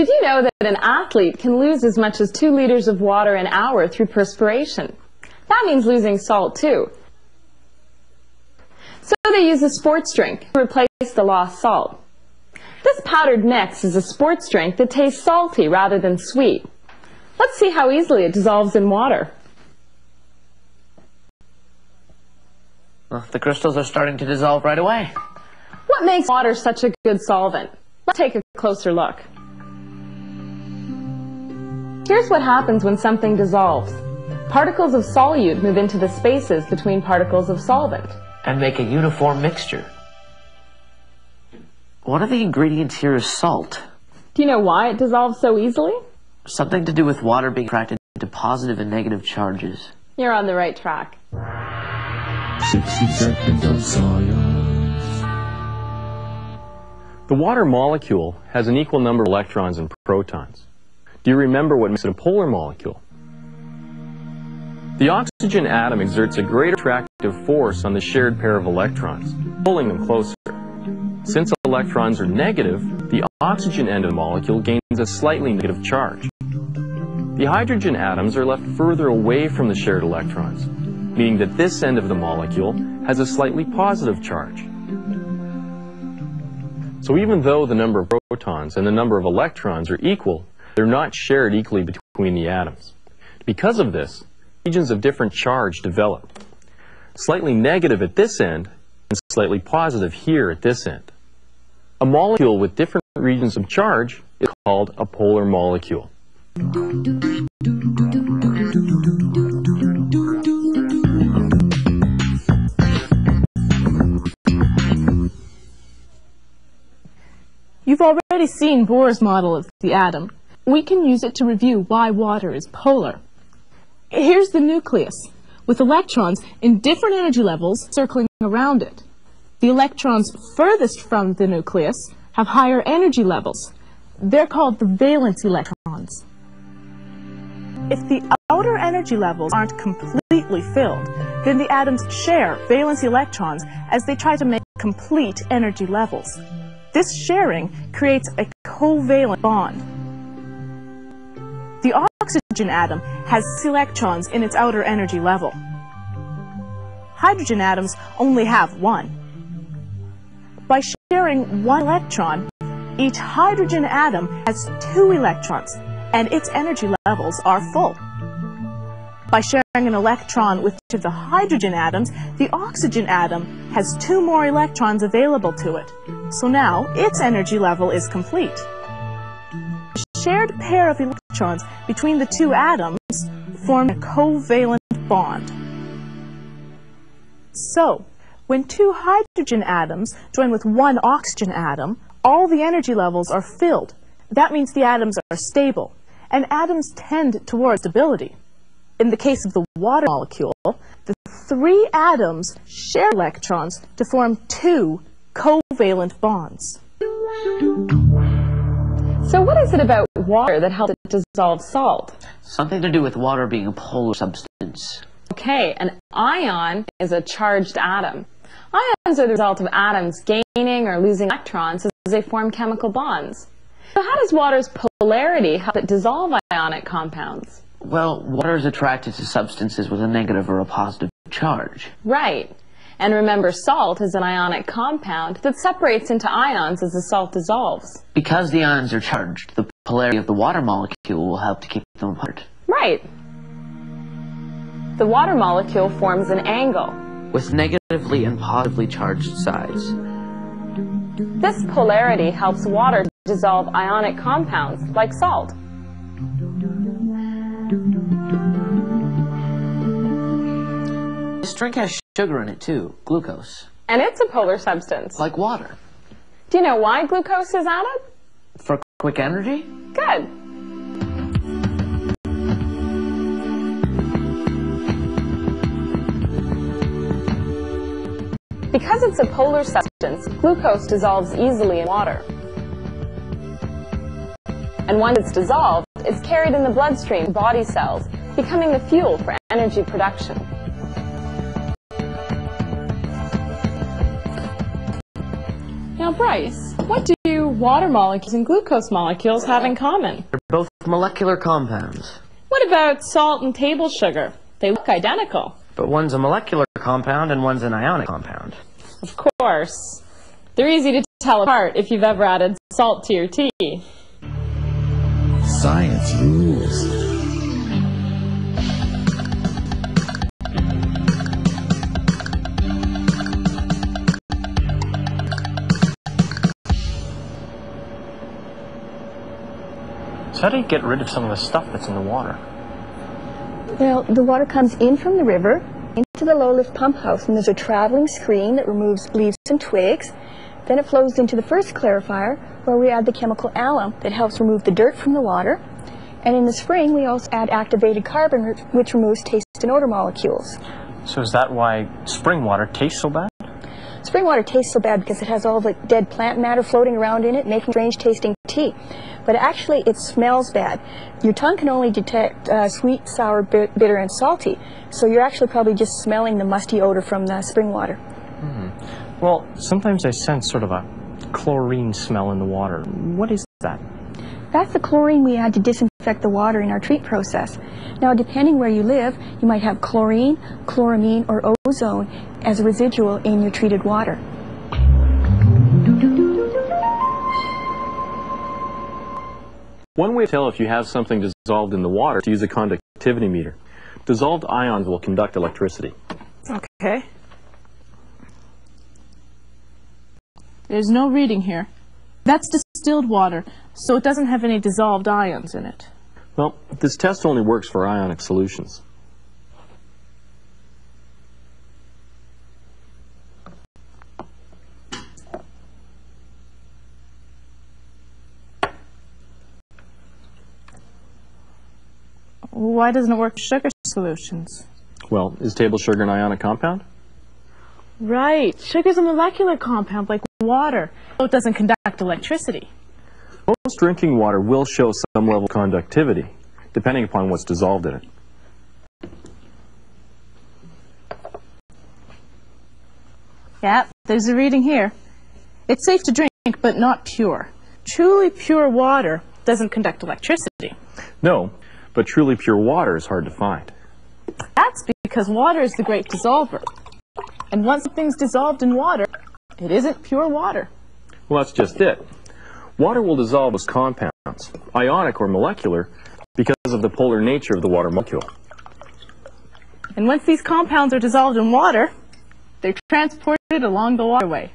Did you know that an athlete can lose as much as 2 liters of water an hour through perspiration? That means losing salt too. So they use a sports drink to replace the lost salt. This powdered mix is a sports drink that tastes salty rather than sweet. Let's see how easily it dissolves in water. Well, the crystals are starting to dissolve right away. What makes water such a good solvent? Let's take a closer look. Here's what happens when something dissolves. Particles of solute move into the spaces between particles of solvent And make a uniform mixture. One of the ingredients here is salt. Do you know why it dissolves so easily? Something to do with water being attracted to positive and negative charges. You're on the right track. 60 seconds of science. The water molecule has an equal number of electrons and protons. Do you remember what makes it a polar molecule? The oxygen atom exerts a great attractive force on the shared pair of electrons, pulling them closer. Since electrons are negative, the oxygen end of the molecule gains a slightly negative charge. The hydrogen atoms are left further away from the shared electrons, meaning that this end of the molecule has a slightly positive charge. So even though the number of protons and the number of electrons are equal, they're not shared equally between the atoms. Because of this, regions of different charge develop. Slightly negative at this end and slightly positive here at this end. A molecule with different regions of charge is called a polar molecule. You've already seen Bohr's model of the atom. We can use it to review why water is polar. Here's the nucleus, with electrons in different energy levels circling around it. The electrons furthest from the nucleus have higher energy levels. They're called the valence electrons. If the outer energy levels aren't completely filled, then the atoms share valence electrons as they try to make complete energy levels. This sharing creates a covalent bond. The oxygen atom has 6 electrons in its outer energy level. Hydrogen atoms only have 1. By sharing 1 electron, each hydrogen atom has 2 electrons, and its energy levels are full. By sharing an electron with each of the hydrogen atoms, the oxygen atom has 2 more electrons available to it. So now its energy level is complete. The shared pair of electrons between the 2 atoms form a covalent bond. So, when 2 hydrogen atoms join with 1 oxygen atom, all the energy levels are filled. That means the atoms are stable, and atoms tend towards stability. In the case of the water molecule, the 3 atoms share electrons to form 2 covalent bonds. So what is it about water that helps it dissolve salt? Something to do with water being a polar substance. Okay, an ion is a charged atom. Ions are the result of atoms gaining or losing electrons as they form chemical bonds. So how does water's polarity help it dissolve ionic compounds? Well, water is attracted to substances with a negative or a positive charge. Right. And remember, salt is an ionic compound that separates into ions as the salt dissolves. Because the ions are charged, the polarity of the water molecule will help to keep them apart. Right. The water molecule forms an angle with negatively and positively charged sides. This polarity helps water dissolve ionic compounds like salt. This drink has sugar in it too, glucose. And it's a polar substance. Like water. Do you know why glucose is added? For quick energy? Good. Because it's a polar substance, glucose dissolves easily in water. And once it's dissolved, it's carried in the bloodstream to body cells, becoming the fuel for energy production. Now, Bryce, what do water molecules and glucose molecules have in common? They're both molecular compounds. What about salt and table sugar? They look identical. But one's a molecular compound and one's an ionic compound. Of course. They're easy to tell apart if you've ever added salt to your tea. Science rules. So how do you get rid of some of the stuff that's in the water? Well, the water comes in from the river into the low-lift pump house, and there's a traveling screen that removes leaves and twigs. Then it flows into the first clarifier, where we add the chemical alum that helps remove the dirt from the water. And in the spring, we also add activated carbon, which removes taste and odor molecules. So is that why spring water tastes so bad? Spring water tastes so bad because it has all the dead plant matter floating around in it, making strange-tasting tea. But actually, it smells bad. Your tongue can only detect sweet, sour, bitter, and salty. So you're actually probably just smelling the musty odor from the spring water. Well, sometimes I sense sort of a chlorine smell in the water. What is that? That's the chlorine we add to disinfect the water in our treat process. Now, depending where you live, you might have chlorine, chloramine, or ozone as a residual in your treated water. One way to tell if you have something dissolved in the water is to use a conductivity meter. Dissolved ions will conduct electricity. Okay. There's no reading here. That's distilled water, so it doesn't have any dissolved ions in it. Well, this test only works for ionic solutions. Why doesn't it work for sugar solutions? Well, is table sugar an ionic compound? Right. Sugar's a molecular compound like water, so it doesn't conduct electricity. Most drinking water will show some level of conductivity, depending upon what's dissolved in it. Yeah, there's a reading here. It's safe to drink, but not pure. Truly pure water doesn't conduct electricity. No, but truly pure water is hard to find. That's because water is the great dissolver. And once something's dissolved in water, it isn't pure water. Well, that's just it. Water will dissolve as compounds, ionic or molecular, because of the polar nature of the water molecule. And once these compounds are dissolved in water, they're transported along the waterway.